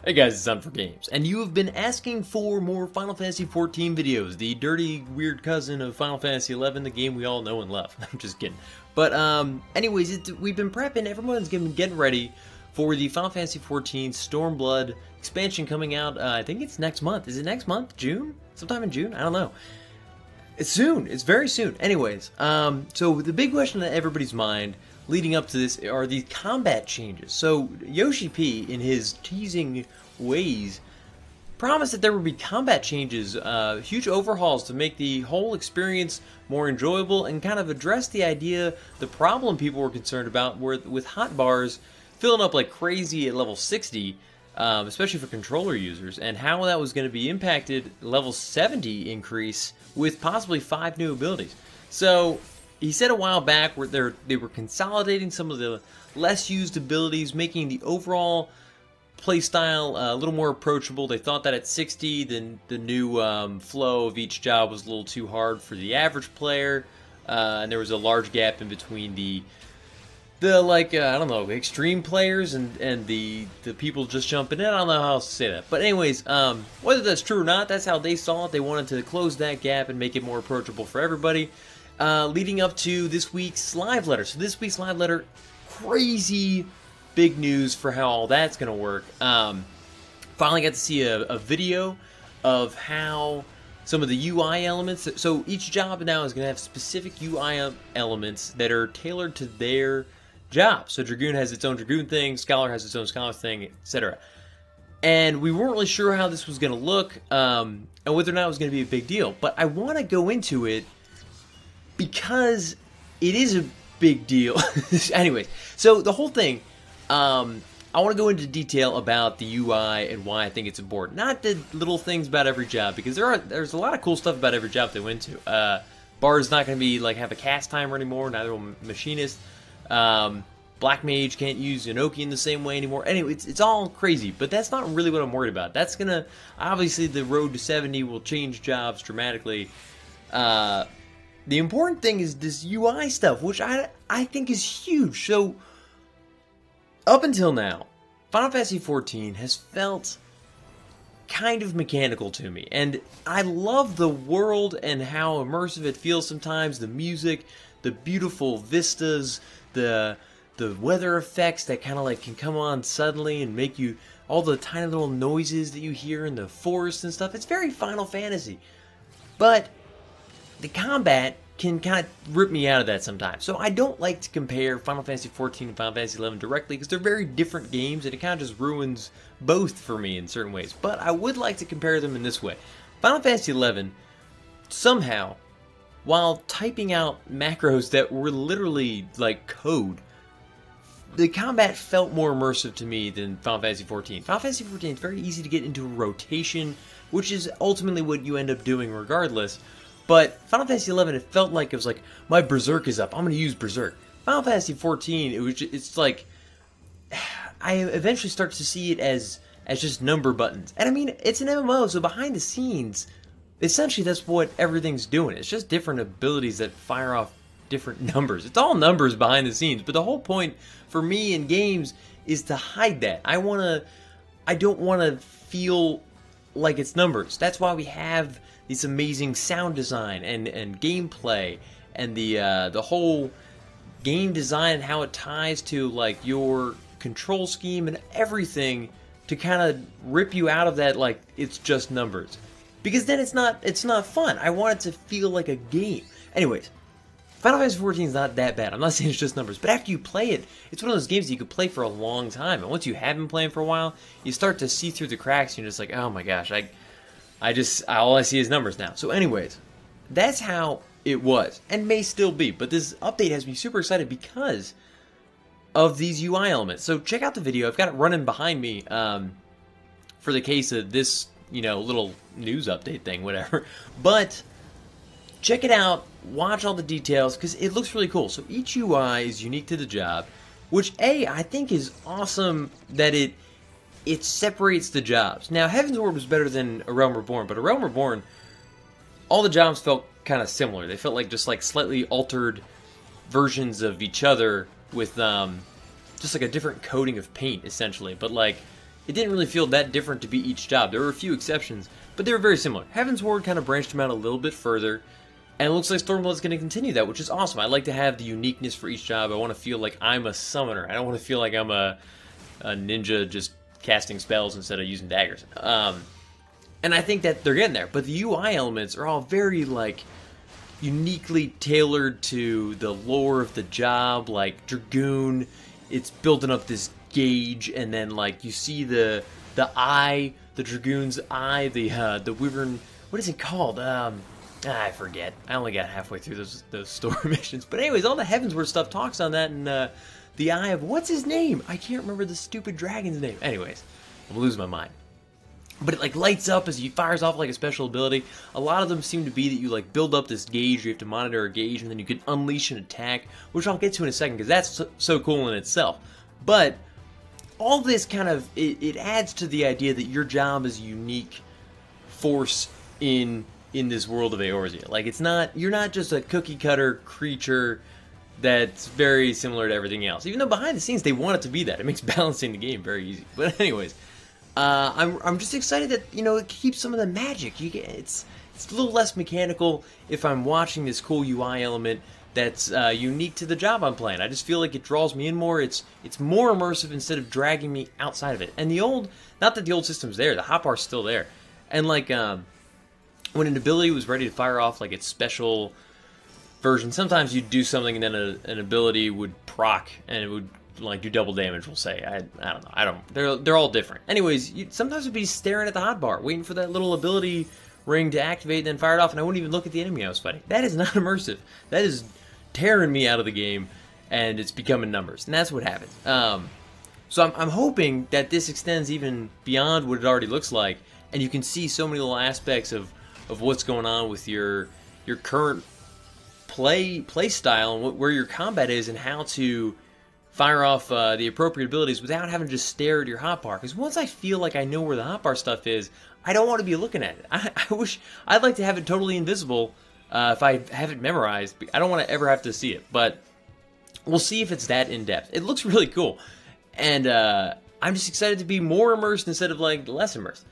Hey guys, it's Untitled, and you have been asking for more Final Fantasy XIV videos, the dirty, weird cousin of Final Fantasy XI, the game we all know and love. I'm just kidding. But anyways, we've been prepping, everyone's getting ready for the Final Fantasy XIV Stormblood expansion coming out, I think it's next month. Is it next month? June? Sometime in June? I don't know. It's soon. It's very soon. Anyways, so the big question on everybody's mind leading up to this are the combat changes. So Yoshi P, in his teasing ways, promised that there would be combat changes, huge overhauls to make the whole experience more enjoyable and kind of address the idea, the problem people were concerned about with hotbars filling up like crazy at level 60, especially for controller users, and how that was going to be impacted level 70 increase with possibly 5 new abilities. So he said a while back where they were consolidating some of the less used abilities, making the overall playstyle a little more approachable. They thought that at 60, then the new flow of each job was a little too hard for the average player, and there was a large gap in between the like I don't know, extreme players and the people just jumping in. I don't know how else to say that, but anyways, whether that's true or not, that's how they saw it. They wanted to close that gap and make it more approachable for everybody. Leading up to this week's live letter. So this week's live letter, crazy big news for how all that's going to work. Finally got to see a video of how some of the UI elements, so each job now is going to have specific UI elements that are tailored to their job. So Dragoon has its own Dragoon thing, Scholar has its own Scholar thing, etc. And we weren't really sure how this was going to look, and whether or not it was going to be a big deal. But I want to go into it because it is a big deal. Anyways, so the whole thing, I want to go into detail about the UI and why I think it's important. Not the little things about every job, because there's a lot of cool stuff about every job they went to. Bard's not going to be like have a cast timer anymore, neither will Machinist. Black Mage can't use Inoki in the same way anymore. Anyway, it's all crazy, but that's not really what I'm worried about. That's gonna, obviously the road to 70 will change jobs dramatically. The important thing is this UI stuff, which I think is huge. So, up until now, Final Fantasy XIV has felt kind of mechanical to me. And I love the world and how immersive it feels sometimes. The music, the beautiful vistas, the weather effects that kind of like can come on suddenly and make you, all the tiny little noises that you hear in the forest and stuff. It's very Final Fantasy. But the combat can kind of rip me out of that sometimes. So I don't like to compare Final Fantasy XIV and Final Fantasy XI directly because they're very different games and it kind of just ruins both for me in certain ways. But I would like to compare them in this way. Final Fantasy XI, somehow, while typing out macros that were literally like code, the combat felt more immersive to me than Final Fantasy XIV. Final Fantasy XIV is very easy to get into a rotation, which is ultimately what you end up doing regardless. But Final Fantasy XI, it felt like it was like, my Berserk is up, I'm going to use Berserk. Final Fantasy XIV, it's like, I eventually start to see it as just number buttons. And I mean, it's an MMO, so behind the scenes, essentially that's what everything's doing. It's just different abilities that fire off different numbers. It's all numbers behind the scenes, but the whole point for me in games is to hide that. I don't want to feel like it's numbers. That's why we have this amazing sound design and gameplay and the whole game design and how it ties to like your control scheme and everything to kind of rip you out of that like it's just numbers. Because then it's not fun. I want it to feel like a game. Anyways, Final Fantasy XIV is not that bad. I'm not saying it's just numbers, but after you play it, it's one of those games that you could play for a long time. And once you have been playing for a while, you start to see through the cracks and you're just like, oh my gosh, all I see is numbers now. So anyways, that's how it was, and may still be. But this update has me super excited because of these UI elements. So check out the video. I've got it running behind me for the case of this, little news update thing, whatever. But check it out. Watch all the details because it looks really cool. So each UI is unique to the job, which I think is awesome that it separates the jobs. Now, Heaven's Ward was better than A Realm Reborn, but A Realm Reborn, all the jobs felt kind of similar. They felt like just like slightly altered versions of each other with just like a different coating of paint, essentially. But like it didn't really feel that different to be each job. There were a few exceptions, but they were very similar. Heaven's Ward kind of branched them out a little bit further, and it looks like Stormblood is going to continue that, which is awesome. I like to have the uniqueness for each job. I want to feel like I'm a summoner. I don't want to feel like I'm a ninja just casting spells instead of using daggers. And I think that they're getting there, but the UI elements are all very, like, uniquely tailored to the lore of the job. Like Dragoon, it's building up this gauge, and then like you see the eye, the Dragoon's eye, the wyvern. What is it called? I forget. I only got halfway through those story missions. But anyways, all the Heavensward stuff talks on that, and the eye of what's his name? I can't remember the stupid dragon's name. Anyways, I'm losing my mind. But it like lights up as he fires off like a special ability. A lot of them seem to be that you like build up this gauge, you have to monitor a gauge, and then you can unleash an attack, which I'll get to in a second because that's so cool in itself. But all this kind of, it adds to the idea that your job is a unique force in this world of Eorzea. Like it's not, you're not just a cookie cutter creature that's very similar to everything else. Even though behind the scenes they want it to be that. It makes balancing the game very easy. But anyways, I'm just excited that, you know, it keeps some of the magic. It's a little less mechanical if I'm watching this cool UI element that's unique to the job I'm playing. I just feel like it draws me in more. It's more immersive instead of dragging me outside of it. And the old, not that the old system's there, the hotbar's still there. And like when an ability was ready to fire off like its special version, sometimes you'd do something and then an ability would proc and it would like do double damage, we'll say. I don't know. They're all different. Anyways, sometimes I'd be staring at the hotbar, waiting for that little ability ring to activate and then fire it off, and I wouldn't even look at the enemy I was fighting. That is not immersive. That is tearing me out of the game, and it's becoming numbers, and that's what happens. So I'm hoping that this extends even beyond what it already looks like, and you can see so many little aspects of what's going on with your current play style and where your combat is and how to fire off the appropriate abilities without having to just stare at your hotbar. Because once I feel like I know where the hotbar stuff is, I don't want to be looking at it. I wish I'd like to have it totally invisible if I have it memorized. I don't want to ever have to see it, but we'll see if it's that in depth. It looks really cool, and I'm just excited to be more immersed instead of like less immersed.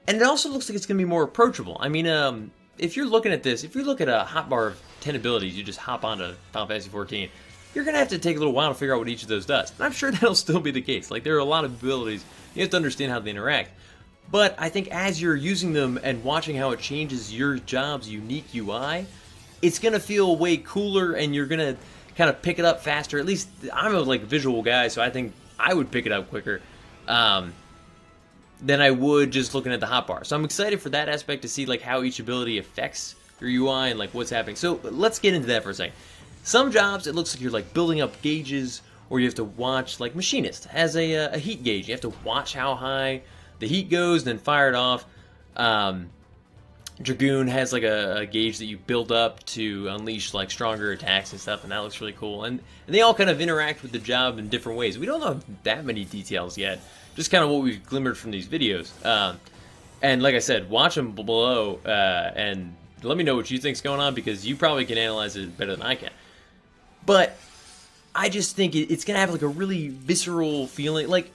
And it also looks like it's going to be more approachable. I mean, if you're looking at this, if you look at a hotbar of 10 abilities, you just hop onto Final Fantasy XIV. You're going to have to take a little while to figure out what each of those does. And I'm sure that'll still be the case. Like, there are a lot of abilities. You have to understand how they interact. But I think as you're using them and watching how it changes your job's unique UI, it's going to feel way cooler, and you're going to kind of pick it up faster. At least I'm a like visual guy, so I think I would pick it up quicker than I would just looking at the hotbar. So I'm excited for that aspect to see like how each ability affects your UI and like what's happening. So let's get into that for a second. Some jobs, it looks like you're like building up gauges, or you have to watch, like Machinist has a heat gauge. You have to watch how high the heat goes, then fire it off. Dragoon has like a gauge that you build up to unleash like stronger attacks and stuff, and that looks really cool. And they all kind of interact with the job in different ways. We don't know that many details yet, just kind of what we've glimmered from these videos. And like I said, watch them below and let me know what you think's going on, because you probably can analyze it better than I can. But I just think it's going to have like a really visceral feeling. Like,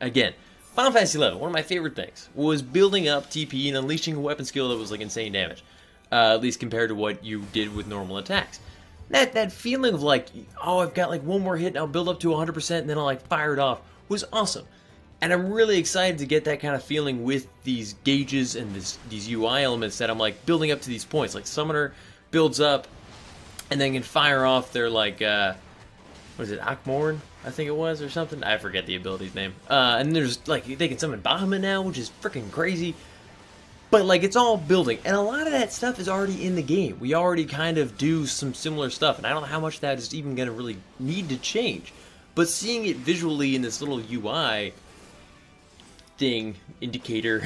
again, Final Fantasy XI, one of my favorite things, was building up TP and unleashing a weapon skill that was like insane damage. At least compared to what you did with normal attacks. That feeling of like, oh, I've got like one more hit and I'll build up to 100% and then I'll like fire it off, was awesome. And I'm really excited to get that kind of feeling with these gauges and these UI elements that I'm like building up to these points. Like Summoner builds up and then can fire off their like, what is it, Akmorn, I think it was, or something? I forget the ability's name. And there's like, they can summon Bahamut now, which is freaking crazy. But like, it's all building. And a lot of that stuff is already in the game. We already kind of do some similar stuff. And I don't know how much that is even going to really need to change. But seeing it visually in this little UI thing, indicator,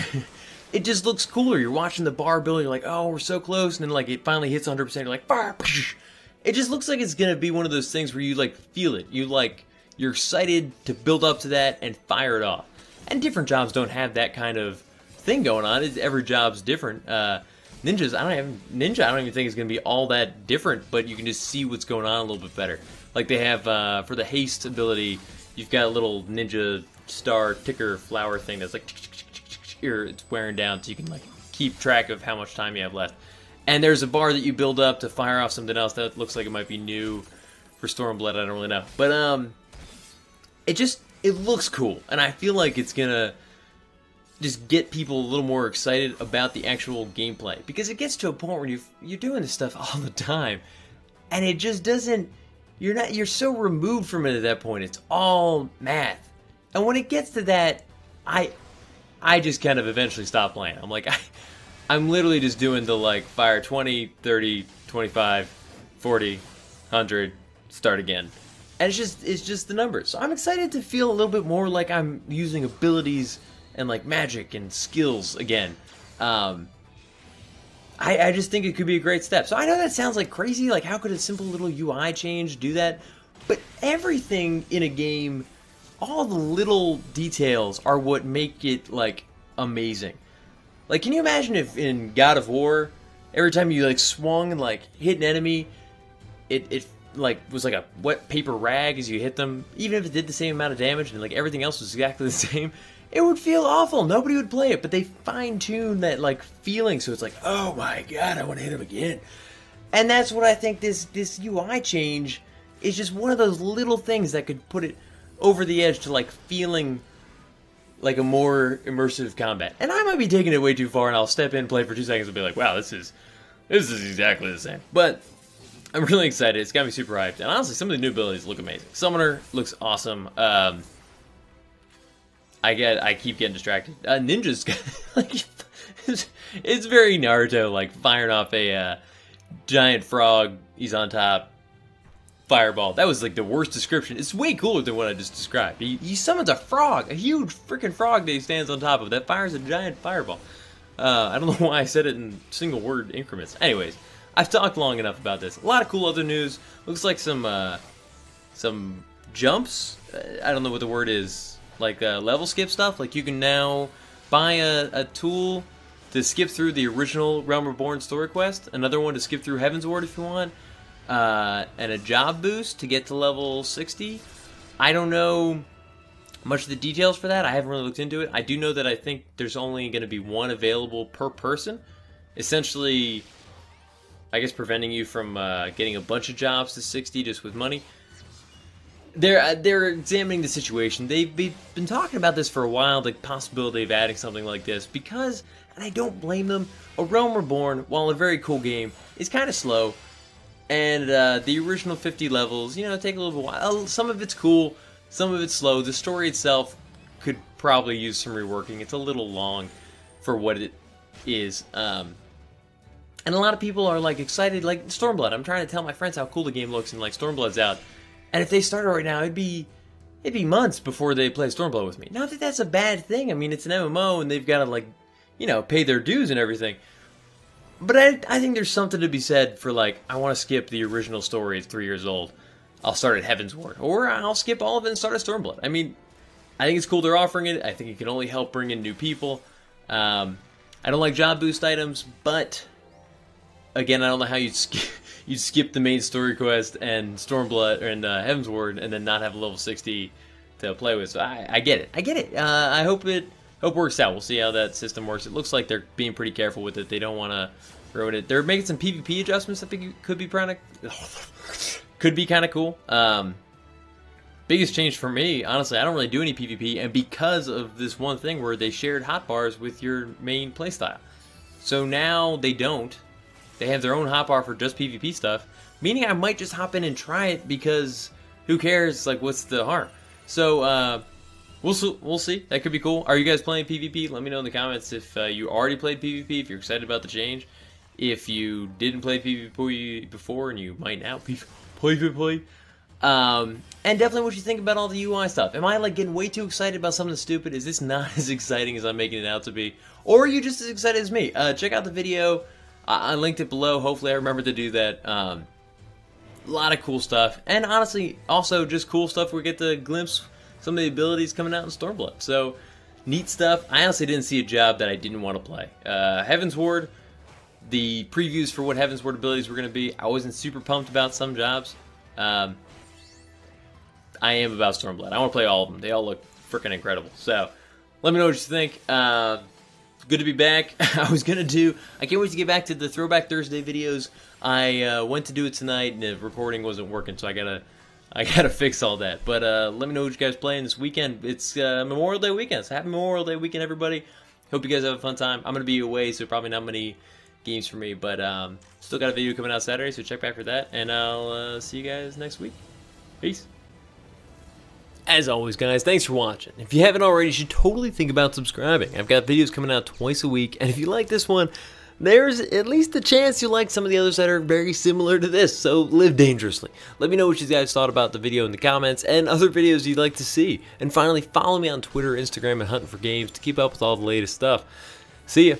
it just looks cooler. You're watching the bar build, you're like, oh, we're so close. And then like, it finally hits 100%. You're like, fire. It just looks like it's going to be one of those things where you like feel it. You're excited to build up to that and fire it off. And different jobs don't have that kind of thing going on. Every job's different. Ninjas, I don't even think it's going to be all that different, but you can just see what's going on a little bit better. Like they have, for the haste ability, you've got a little ninja star ticker flower thing that's like it's wearing down, so you can like keep track of how much time you have left. And there's a bar that you build up to fire off something else that looks like it might be new for Stormblood. I don't really know, but it looks cool, and I feel like it's gonna just get people a little more excited about the actual gameplay, because it gets to a point where you're doing this stuff all the time, and it just doesn't. You're so removed from it at that point. It's all math, and when it gets to that, I just kind of eventually stop playing. I'm like, I'm literally just doing the like fire 20, 30, 25, 40, 100, start again. And it's just the numbers. So I'm excited to feel a little bit more like I'm using abilities and like magic and skills again. I just think it could be a great step. So I know that sounds like crazy, like how could a simple little UI change do that? But everything in a game, all the little details are what make it like amazing. Like, can you imagine if in God of War, every time you like swung and like hit an enemy, it like was like a wet paper rag as you hit them, even if it did the same amount of damage and like everything else was exactly the same, it would feel awful. Nobody would play it, but they fine-tune that like feeling, so it's like, oh my god, I want to hit him again. And that's what I think this UI change is, just one of those little things that could put it over the edge to like feeling like a more immersive combat. And I might be taking it way too far, and I'll step in, play for 2 seconds, and be like, wow, this is exactly the same. But I'm really excited. It's got me super hyped. And honestly, some of the new abilities look amazing. Summoner looks awesome. I keep getting distracted. Ninja's like, it's very Naruto, like firing off a giant frog. He's on top. Fireball. That was like the worst description. It's way cooler than what I just described. He summons a frog, a huge freaking frog that he stands on top of that fires a giant fireball. I don't know why I said it in single word increments. Anyways, I've talked long enough about this. A lot of cool other news. Looks like some jumps. I don't know what the word is. Like level skip stuff. Like you can now buy a tool to skip through the original Realm Reborn story quest. Another one to skip through Heavensward if you want. And a job boost to get to level 60. I don't know much of the details for that. I haven't really looked into it. I do know that I think there's only going to be one available per person. Essentially, I guess preventing you from getting a bunch of jobs to 60 just with money. They're examining the situation. They've been talking about this for a while, the possibility of adding something like this, because, and I don't blame them, A Realm Reborn, while a very cool game, is kind of slow. And the original 50 levels, you know, take a little while. Some of it's cool, some of it's slow. The story itself could probably use some reworking. It's a little long for what it is. And a lot of people are like excited, like Stormblood. I'm trying to tell my friends how cool the game looks, and like Stormblood's out. And if they started right now, it'd be months before they play Stormblood with me. Not that that's a bad thing. I mean, it's an MMO, and they've got to like, you know, pay their dues and everything. But I think there's something to be said for, like, I want to skip the original story at 3 years old. I'll start at Heavensward. Or I'll skip all of it and start at Stormblood. I mean, I think it's cool they're offering it. I think it can only help bring in new people. I don't like job boost items, but, again, I don't know how you'd skip the main story quest and Stormblood and Heavensward and then not have a level 60 to play with. So I get it. I get it. I hope it works out. We'll see how that system works. It looks like they're being pretty careful with it. They don't want to ruin it. They're making some PvP adjustments that could be kind of cool. Biggest change for me, honestly, I don't really do any PvP, and because of this one thing where they shared hotbars with your main playstyle. So now they don't. They have their own hotbar for just PvP stuff, meaning I might just hop in and try it, because who cares? Like, what's the harm? So, we'll see. That could be cool. Are you guys playing PvP? Let me know in the comments if you already played PvP, if you're excited about the change. If you didn't play PvP before and you might now play PvP. And definitely what you think about all the UI stuff. Am I like getting way too excited about something stupid? Is this not as exciting as I'm making it out to be? Or are you just as excited as me? Check out the video. I linked it below. Hopefully I remember to do that. A lot of cool stuff. And honestly, also just cool stuff where we get to glimpse some of the abilities coming out in Stormblood. So, neat stuff. I honestly didn't see a job that I didn't want to play. Heavensward, the previews for what Heavensward abilities were going to be, I wasn't super pumped about some jobs. I am about Stormblood. I want to play all of them. They all look freaking incredible. So, let me know what you think. Good to be back. I can't wait to get back to the Throwback Thursday videos. I went to do it tonight, and the recording wasn't working, so I gotta fix all that. But let me know what you guys playing this weekend. It's Memorial Day weekend, so happy Memorial Day weekend, everybody. Hope you guys have a fun time. I'm gonna be away, so probably not many games for me, but still got a video coming out Saturday, so check back for that, and I'll see you guys next week. Peace. As always, guys, thanks for watching. If you haven't already, you should totally think about subscribing. I've got videos coming out twice a week, and if you like this one, there's at least a chance you'll like some of the others that are very similar to this, so live dangerously. Let me know what you guys thought about the video in the comments, and other videos you'd like to see. And finally, follow me on Twitter, Instagram, and Huntin for Games to keep up with all the latest stuff. See ya.